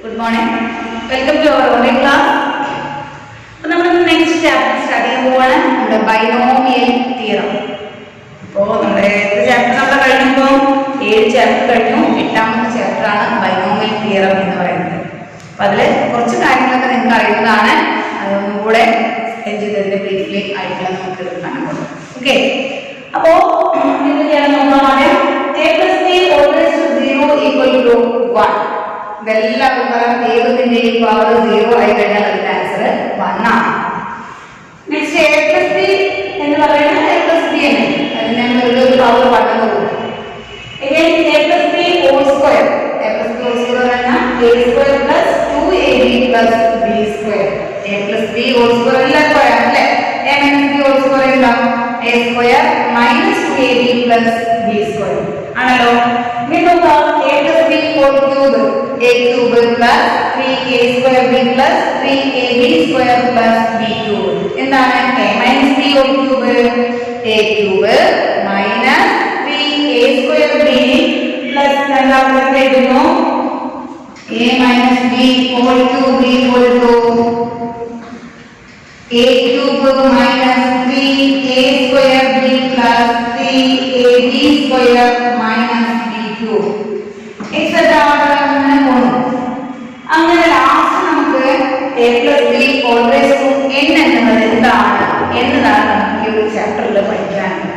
Good morning. Welcome to our online class. So, we will next chapter study the binomial theorem. So, this chapter we chapter binomial theorem. Briefly, okay. Now, a plus b always to 0 equal to 1. Power 0 answer 1. Next, a plus b power 1. Again, a plus b whole square. A plus b whole square a square plus 2ab plus b square. A plus b whole square a minus b whole square a square minus 2ab plus b square. Analog. We know a plus b whole cube. A cube plus 3a square b plus 3ab square plus b cube. In the a minus b whole cube. A cube minus 3a square b plus a minus b whole cube equal to a cube minus 3a square b plus 3ab square minus b cube. Etc. അങ്ങനെ last നമുക്ക് a plus b always to n എന്നതാണ് നമുക്ക് ഈ ഒരു ചാപ്റ്ററിൽ പഠിക്കാനുള്ളത്.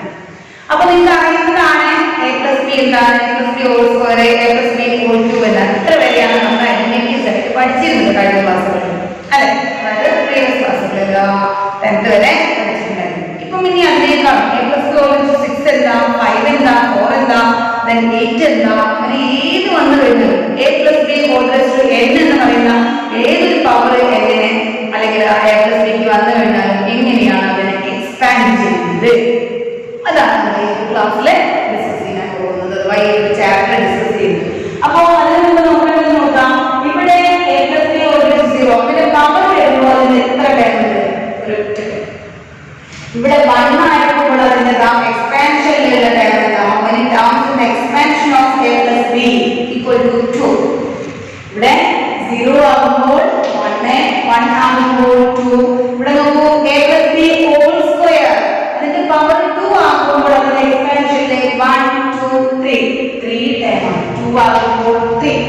അപ്പോൾ നിങ്ങൾക്ക് അറിയുന്നതാണ് a plus b എന്താണ്, a plus b whole square, a plus b whole cube എന്താണ്. ഇത്ര വരെയാണ് നമ്മൾ ഐഡന്റിറ്റീസ് ആയിട്ട് പഠിച്ചിരുന്നത് കഴിഞ്ഞ ക്ലാസ്സുകളിൽ അല്ലേ, അതായത് പ്രീവിയസ് ക്ലാസ്സുകളിൽ 10th വരെ പഠിച്ചിട്ടുണ്ടായിരുന്നു. ഇപ്പം ഇനി അതിനേക്കാൾ a plus b whole 6 എന്താ, 5 എന്താ, 4 എന്താ, then 8 എന്താ, അങ്ങനെ ഏത് വന്നു കഴിഞ്ഞാൽ a plus b whole raised to n എന്ന് പറയുന്ന ഏതൊരു പവർ എങ്ങനെ അല്ലെങ്കിൽ a plus b ക്ക് വന്നു കഴിഞ്ഞാൽ എങ്ങനെയാണ് അതിനെ എക്സ്പാൻഡ് ചെയ്യുന്നത്, അതാണ് നമ്മൾ ഈ ക്ലാസ്സിൽ ഡിസ്കസ് ചെയ്യാൻ പോകുന്നത്, അഥവാ ഈ ഒരു ചാപ്റ്റർ ഡിസ്കസ് ചെയ്യുന്നത്. അപ്പോൾ അതിന് മുമ്പ് നമുക്ക് നോക്കാം, ഇവിടെ a plus b whole raised to 0 അതിന്റെ പവർ വരുമ്പോൾ അതിന് എത്ര ടേം ഉണ്ട്, ഒരു ഇവിടെ 1 ആയപ്പോൾ അതിന്റെ എക്സ്പാൻഷനിലുള്ള ടേം എന്താ, when it comes to the expansion of a plus b equal to 2. ഇവിടെ 0 ആകുമ്പോൾ 1 ആകുമ്പോൾ 2. ഇവിടെ നോക്കൂ a plus b whole square അതിന്റെ പവർ 2 ആകുമ്പോൾ അതിന്റെ എക്സ്പാൻഷനിലെ 1 2 3 ടേം ആണ്. 2 ആകുമ്പോൾ 3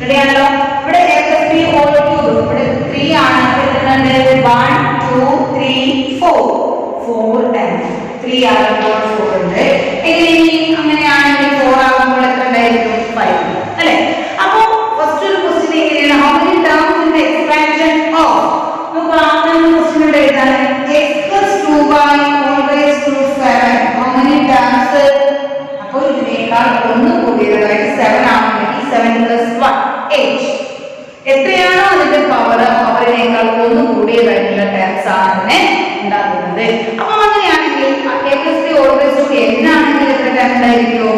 റെഡിയാണല്ലോ. ഇവിടെ a plus b whole cube ഇവിടെ 3 ആണ്, കിട്ടുന്നുണ്ട് 1 2 3 4 ടൈം 3 ആകുമ്പോൾ 4 ഉണ്ട്. ഇനി അങ്ങനെയാണെങ്കിൽ 4 ആകുമ്പോൾ എത്ര ഉണ്ടായിരിക്കും, 5 അല്ലേ. അപ്പോൾ ഫസ്റ്റ് ഒരു ക്വസ്റ്റ്യൻ എങ്ങനെയാണ്, how many terms in the expansion of, നമുക്ക് ആദ്യം ക്വസ്റ്റ്യൻ ഇവിടെ എഴുതാൻ x plus 2y whole raised to 7, how many terms, അപ്പോൾ ഇതിനേക്കാൾ ഒന്ന് കൂടിയത് അതായത് 7 ആണെങ്കിൽ 7 plus 1 8. എത്രയാണോ അതിന്റെ പവറിനേക്കാൾ ഒന്ന് കൂടിയതായിട്ടുള്ള ടേംസ് ആണ് അതിനെ ഉണ്ടാകുന്നത്. അപ്പോൾ അങ്ങനെയാണെങ്കിൽ a plus b whole raised to n ആണെങ്കിൽ എത്ര ടേംസ് ഉണ്ടായിരിക്കും,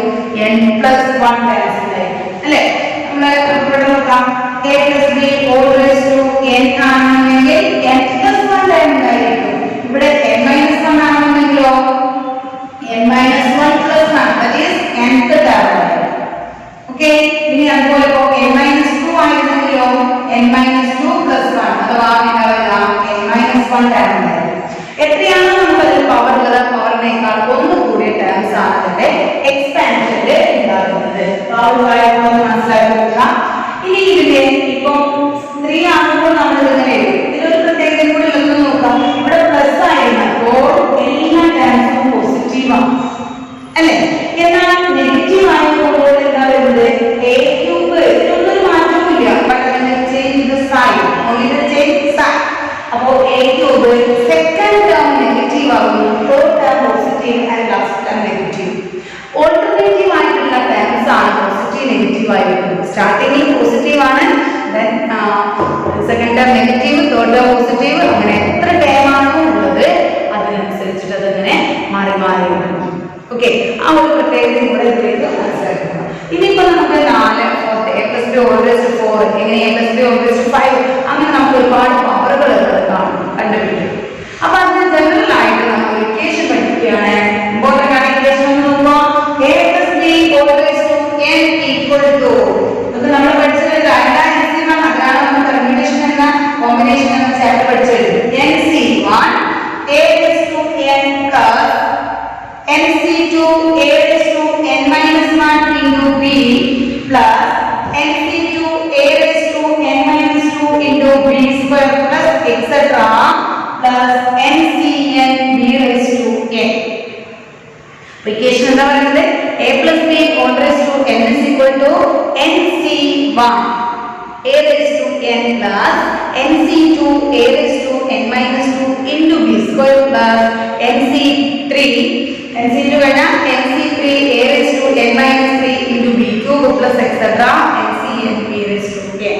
n plus 1 ടേംസ് ഉണ്ടായിരിക്കും അല്ലേ. നമ്മൾ ഇവിടെ നോക്കാം a plus b whole raised to n ആണെങ്കിൽ n plus 1 ടേം ഉണ്ടായിരിക്കും. ഇവിടെ n minus 1 ആണെങ്കിലോ n minus 1 plus 1 that is nth term. Okay, ഇനി അതുപോലെ n minus 2 ആയിരുന്നെങ്കിലോ n minus 2 plus 1 അഥവാ എന്താ n minus 1 ടേം ഉണ്ടായിരിക്കും. എത്രയാണോ നമുക്ക് അതിൽ പവർ ഉള്ളത് പവറിനേക്കാൾ ഒന്ന് കൂടിയ ടേംസ് ആണ് അതിന്റെ എക്സ്പാൻഷനിൽ ഉണ്ടാകുന്നത്. മനസ്സിലാക്കുക. ഇനി ഇതിന്റെ ഇപ്പം 3 ആകുമ്പോൾ നമ്മൾ ഇങ്ങനെ എഴുതും. ഇതിലൊരു പ്രത്യേകത കൂടി ഉള്ളത് നോക്കാം, ഇവിടെ പ്ലസ് ആയിരുന്നപ്പോൾ എല്ലാ ടേംസും പോസിറ്റീവ് ആണ് അല്ലേ. എന്നാൽ നെഗറ്റീവ് ആയപ്പോൾ എന്താ വരുന്നത്, a ക്യൂബ് ഇതിലൊന്നും മാറ്റവും ഇല്ല, but change the sign, only the change sign. അപ്പോൾ a cube second term negative ആകുന്നു, third term positive and last term negative. Alternative ആയിട്ടുള്ള ടേംസ് ആണ് പോസിറ്റീവ് നെഗറ്റീവ് ആയിരിക്കും. സ്റ്റാർട്ടിങ്ങിൽ പോസിറ്റീവ് ആണ്, then second term negative, third term positive, അങ്ങനെ എത്ര term ആണോ ഉള്ളത് അതിനനുസരിച്ചിട്ട് അതിങ്ങനെ മാറി മാറി വരും. ഓക്കെ, ആ ഒരു പ്രത്യേകത കൂടെ ഇതിലേക്ക് മനസ്സിലാക്കണം. ഇനിയിപ്പോ നമുക്ക് 4 a plus b whole raised to 4 എങ്ങനെ a plus b whole raised to 5 അങ്ങനെ നമുക്ക് ഒരുപാട് പവറുകൾ കണ്ടുപിടിക്കും. അപ്പൊ അതിന് ജനറൽ ആയിട്ട് നമ്മൾ ഇക്വേഷൻ പഠിക്കുകയാണ്. ഇമ്പോർട്ടന്റ് ആണ് ഇക്വേഷൻ നോക്കുക, a plus b whole raised to n equal to, നമ്മൾ പഠിച്ചത് plus nc2 a raised to n minus 2 into b square plus etc plus ncn b raised to n. Equation എന്താ പറയുന്നത് a plus b all raised to n is equal to nc1 a raised to n plus nc2 a raised to n minus 2 into b square plus nc3 nc2 കഴിഞ്ഞാൽ nc3 a raised to n minus 3 into b cube plus etc ncn b raised to n.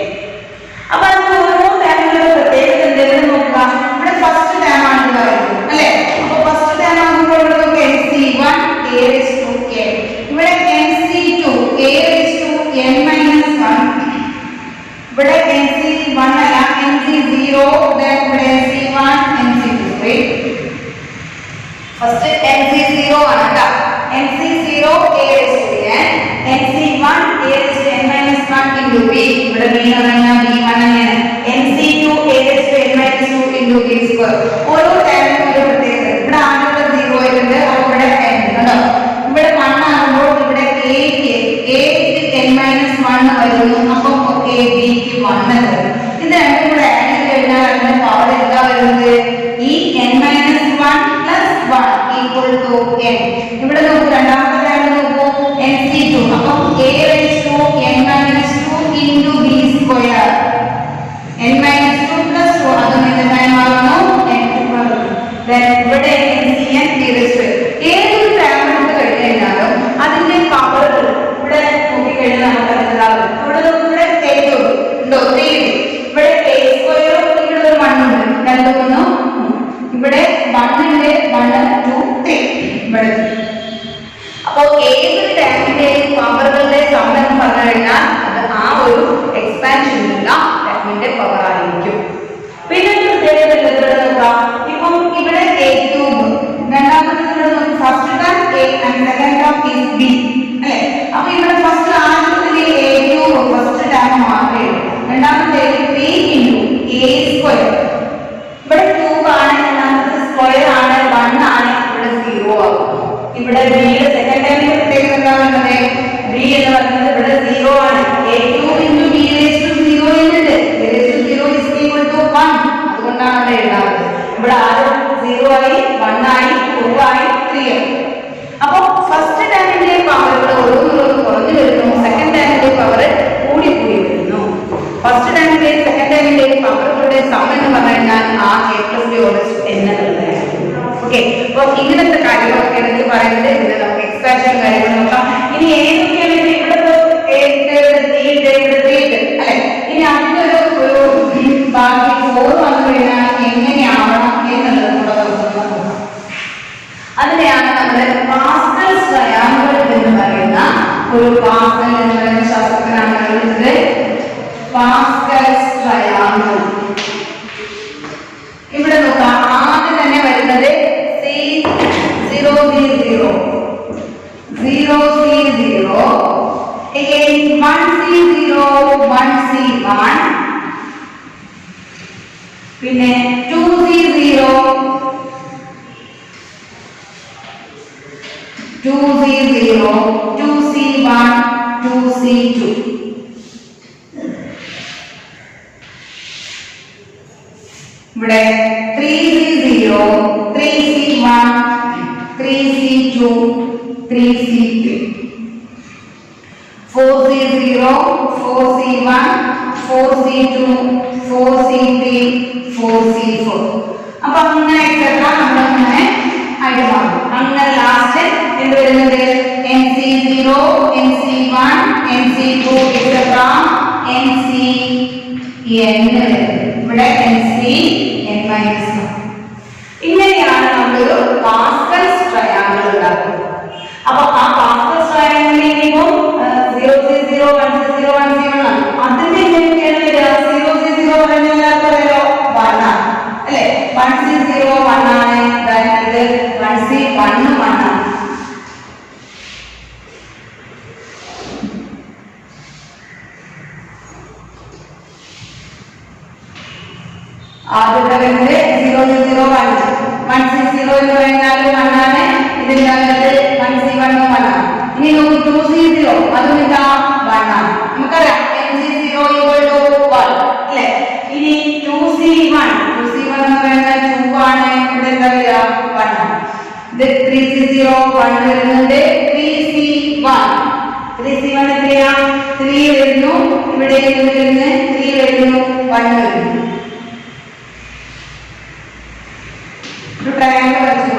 അപ്പോൾ നമ്മൾ ഓരോ ടേമിലുള്ള പ്രത്യേകത എന്തെങ്കിലും നോക്കുക. ഇവിടെ first term ആണ് പറയുന്നത് അല്ലേ. അപ്പോൾ ഫസ്റ്റ് ടേം ആകുമ്പോൾ ഇവിടെ നമുക്ക് nc1 a raised to n, ഇവിടെ nc2 a raised to n minus 1, ഇവിടെ nc1 അല്ല nc0, then ഇവിടെ nc1 nc2 ഫസ്റ്റ് nc0 ആണ് ട്ടോ. nc0 a raised to n, nc1 a raised to n minus 1 into b, ഇവിടെ b എന്ന് പറഞ്ഞാൽ b1 ആണ്. nc2 a raised to n minus 2 into b square. ഓരോ ടേമിനും ഒരു പ്രത്യേകത. ഇവിടെ ആദ്യത്തെ 0 ആയിട്ടുണ്ട്, അപ്പോൾ ഇവിടെ n കണ്ടോ. ഇവിടെ 1 ആകുമ്പോൾ ഇവിടെ a n minus 1 വരുന്നു. അപ്പോൾ a b ക്ക് 1 വരും. ഇത് രണ്ടും കൂടെ ആഡ് ചെയ്ത് കഴിഞ്ഞാൽ അതിന്റെ പവർ എന്താ വരുന്നത്? ഈ n minus 1 plus 1 equal to n. ഇവിടെ നോക്കൂ, രണ്ടാമത്തെ ടേം നോക്കൂ nc2. അപ്പോൾ a raised to n minus 2 into b square. n minus 2 plus 2 അതും ഇതിന്റെ ടൈം ആകുന്നു n2 ആകുന്നു. then ഇവിടെ ncn b raised to n. ഏതൊരു ടേം എടുത്ത് കഴിഞ്ഞാലും അതിന്റെ പവർ ഇവിടെ നോക്കി കഴിഞ്ഞാൽ നമുക്ക് മനസ്സിലാവും. ഇവിടെ നോക്കൂ, ഇവിടെ a ഉണ്ടോ 3, ഇവിടെ a സ്ക്വയർ, ഇവിടെ ഒരു 1 ഉണ്ട്, 2 3, ഇവിടെ 1 ഉണ്ട്, 1 2 3 ഇവിടെ. അപ്പോൾ ഏതൊരു ടേമിന്റെയും പവറുകളുടെ സം എന്ന് പറഞ്ഞു കഴിഞ്ഞാൽ അത് ആ ഒരു എക്സ്പാൻഷനുള്ള ടേമിന്റെ പവർ ആയിരിക്കും. പിന്നെ പ്രത്യേകത ഇവിടെ നോക്കാം. ഇപ്പം ഇവിടെ a ക്യൂബ്, രണ്ടാമത്തെ ഇവിടെ നോക്കാം first term a and second term is b അല്ലേ. അപ്പോൾ ഇവിടെ ഫസ്റ്റ് ആദ്യത്തെ a ക്യൂബ് ഫസ്റ്റ് ടേം മാത്രമേ ഉള്ളൂ, രണ്ടാമത്തെ 3 into a സ്ക്വയർ, ഇവിടെ ക്യൂബ് ആണ്, രണ്ടാമത്തെ സ്ക്വയർ ആണ്, 1 ആണ്, ഇവിടെ 0 ആകും. ഇവിടെ b യുടെ സെക്കൻഡ് ടേമിന്റെ പ്രത്യേകത എന്താ പറയുന്നത്? b എന്ന് പറയുന്നത് ഇവിടെ 0 ആണ്. a cube into b raised to 0 എന്നുണ്ട്. a raised to 0 is equal to 1. അതുകൊണ്ടാണ് അവിടെ എഴുതാറുള്ളത്. ഇവിടെ ആദ്യം 0 ആയി, 1 ആയി, 2 ആയി, 3 ആയി. അപ്പോൾ ഫസ്റ്റ് ടേമിന്റെ പവറുകൾ ഓരോന്നോരോന്ന് കുറഞ്ഞു വരുന്നു, സെക്കൻഡ് ടേമിന്റെ പവർ കൂടി കൂടി വരുന്നു. ഫസ്റ്റ് ടേമിന്റെയും സെക്കൻഡ് ടേമിന്റെയും പവറുകളുടെ സം എന്ന് പറഞ്ഞു കഴിഞ്ഞാൽ ആ a plus b all raised to n എന്നുള്ളതായിരിക്കും. ഓക്കെ, അപ്പോൾ ഇങ്ങനത്തെ കാര്യങ്ങളൊക്കെ എനിക്ക് പറയുന്നത്. ഇതിന് നമുക്ക് എക്സ്പാൻഷൻ കാര്യങ്ങൾ നോക്കാം. ഇനി ഏതൊക്കെയാണ് ഇവിടെ 3 അല്ലെ. ഇനി അതിന്റെ ഒരു ബാക്കി 4 വന്നു കഴിഞ്ഞാൽ എങ്ങനെയാവണം എന്നുള്ളത് കൂടെ നമുക്ക് നോക്കാം. അതിനെയാണ് നമ്മൾ പാസ്കൽസ് ട്രയാങ്കിൾ എന്ന് പറയുന്ന ഒരു പാസ്കൽ എന്ന് പറയുന്ന ശാസ്ത്രജ്ഞനാണ് കണ്ടുപിടിച്ചത്. Pascal's triangle. ഇവിടെ നോക്കാം, ആദ്യം തന്നെ വരുന്നത് C0 C0 0 C0, again 1 C0 1 C1, പിന്നെ 2 C0 2 C0 2 C1 2 C2. ഇവിടെ 3 C0 3 C1 3 C2 3 C3, 4 C0 4 C1 4 C2 4 C3 4 C4. അപ്പോൾ അങ്ങനെ നമ്മളങ്ങനെ ആയിട്ട് മാറും. അങ്ങനെ ലാസ്റ്റ് എന്ത് വരുന്നത്? nc0 nc1 nc2 etc ncn. ഇവിടെ ncn minus 1. ഇങ്ങനെയാണ് നമ്മളൊരു പാസ്കൽസ് ട്രയാങ്കിൾ ഉണ്ടാക്കുന്നത്. അപ്പൊ ആ പാസ്കൽസ് ട്രയാങ്കിളിൽ ഇപ്പോൾ 0 C0 1 C0 1 C1 ആണ്. അതിന്റെ എങ്ങനെയാണ് വരിക? 0 C0 പറഞ്ഞാൽ എല്ലാവർക്കും അറിയാലോ 1 ആണ് അല്ലേ. 1 C0 1 ആണ്, ഇത് 1 C1 1 ആണ്. ആദ്യത്തെ വരുന്നത് 0 C0 1 1 C0 എന്ന് പറഞ്ഞാൽ 1 ആണ്, ഇതിന്റെ അകത്ത് 1 C1 1 ആണ്. ഇനി നോക്കൂ 2 C0 അതും ഇതാ 1 ആണ്. 0 1 വരുന്നുണ്ട് 3C1 എത്രയാ 3 വരുന്നു ഇവിടെ വരുന്നു 3 വരുന്നു 1 വരുന്നു ഒരു ട്രയാങ്കിൾ വരച്ചു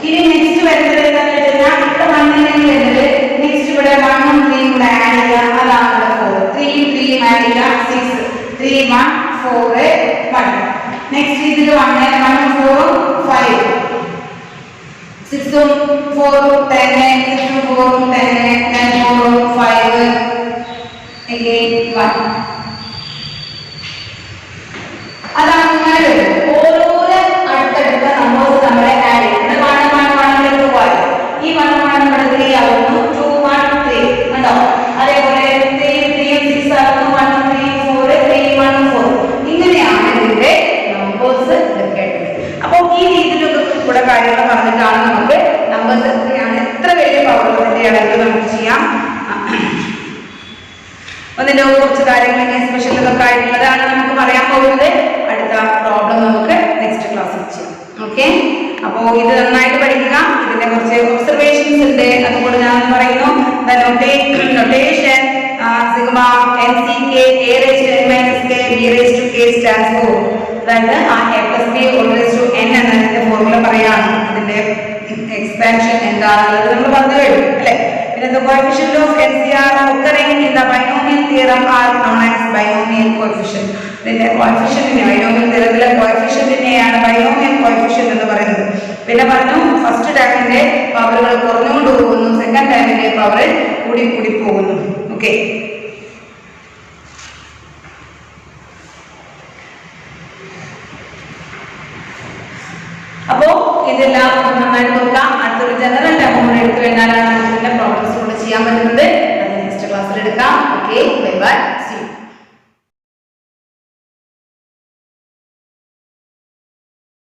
ഇനി നെക്സ്റ്റ് വരുന്നത് എന്താണെന്ന് വെച്ചാൽ ഇവിടെ 1 വരുന്നത് നെക്സ്റ്റ് ഇവിടെ 1 ഉം 3 കൂടെ ആഡ് ചെയ്യാം അതാണ് 4 3 3 ആഡ് ചെയ്യാം 6 3 1 4 1 നെക്സ്റ്റ് ഇതിൽ 1 1 4 5 6 ഉം 4 ഉം 10 6 ഉം 4 ഉം 10 10 4 ഉം 5 again 1 അതാണ് ഇങ്ങനെ ഓരോരോ അടുത്തടുത്ത നമ്പേഴ്സ് നമ്മളെ ആഡ് ചെയ്യണം 1 1 1 ലേക്ക് പോയി ഈ 1 1 നമ്മുടെ 3 ആവുന്നു 2 1 3 കണ്ടോ അതേപോലെ 3 3 6 ആവുന്നു 1 3 4 3 1 4 ഇങ്ങനെയാണ് ഇതിന്റെ നമ്പേഴ്സ് എടുക്കേണ്ടത് അപ്പോൾ ഈ രീതിയിലൊക്കെ കൂടെ കാര്യങ്ങൾ പറഞ്ഞിട്ടാണ് നമുക്ക് നമ്പേഴ്സ് എത്രയാണ് എത്ര വലിയ പവറുകളുടെയാണെങ്കിലും നമുക്ക് ചെയ്യാം അതിന്റെ കുറച്ച് കാര്യങ്ങൾ സ്പെഷ്യൽ ഒക്കെ ആയിട്ടുള്ളതാണ് നമുക്ക് പറയാൻ പോകുന്നത് അടുത്ത പ്രോബ്ലം നമുക്ക് നെക്സ്റ്റ് ക്ലാസ്സിൽ ചെയ്യാം ഓക്കെ അപ്പോൾ ഇത് നന്നായിട്ട് പഠിക്കുക ഇതിന്റെ കുറച്ച് ഒബ്സർവേഷൻസ് ഉണ്ട് അതുകൊണ്ട് ഞാൻ പറയുന്നു notation sigma NCK A raised to n minus k b raised to k stands for അതായത് ആ a plus b all raised to n എന്നതിന്റെ ഫോർമുല പറയാണ് ഇതിന്റെ എക്സ്പാൻഷൻ എന്താണെന്നുള്ളത് നമ്മൾ പറഞ്ഞു കഴിഞ്ഞു അല്ലേ പിന്നെ the coefficient of NCR occurring in the binomial theorem are known as binomial coefficient ഇതിന്റെ കോഎഫിഷ്യന്റിനെ ബൈനോമിയൽ തിയറത്തിലെ കോഎഫിഷ്യന്റിനെയാണ് ബൈനോമിയൽ കോഎഫിഷ്യന്റ് എന്ന് പറയുന്നത് പിന്നെ പറഞ്ഞു ഫസ്റ്റ് ടൈമിന്റെ പവറുകൾ കുറഞ്ഞുകൊണ്ട് പോകുന്നു സെക്കൻഡ് ടൈമിന്റെ പവർ കൂടി കൂടി പോകുന്നു ഓക്കെ അപ്പോ ഇതെല്ലാം നന്നായിട്ട് നോക്കാം അടുത്തൊരു ജനറൽ ടൈം കൂടെ എടുത്തു കഴിഞ്ഞാലാണ് ഇതിന്റെ പ്രോബ്ലംസ് കൂടെ ചെയ്യാൻ പറ്റുന്നത് അത് നെക്സ്റ്റ് ക്ലാസ്സിൽ എടുക്കാം ഓക്കെ ബൈ ബൈ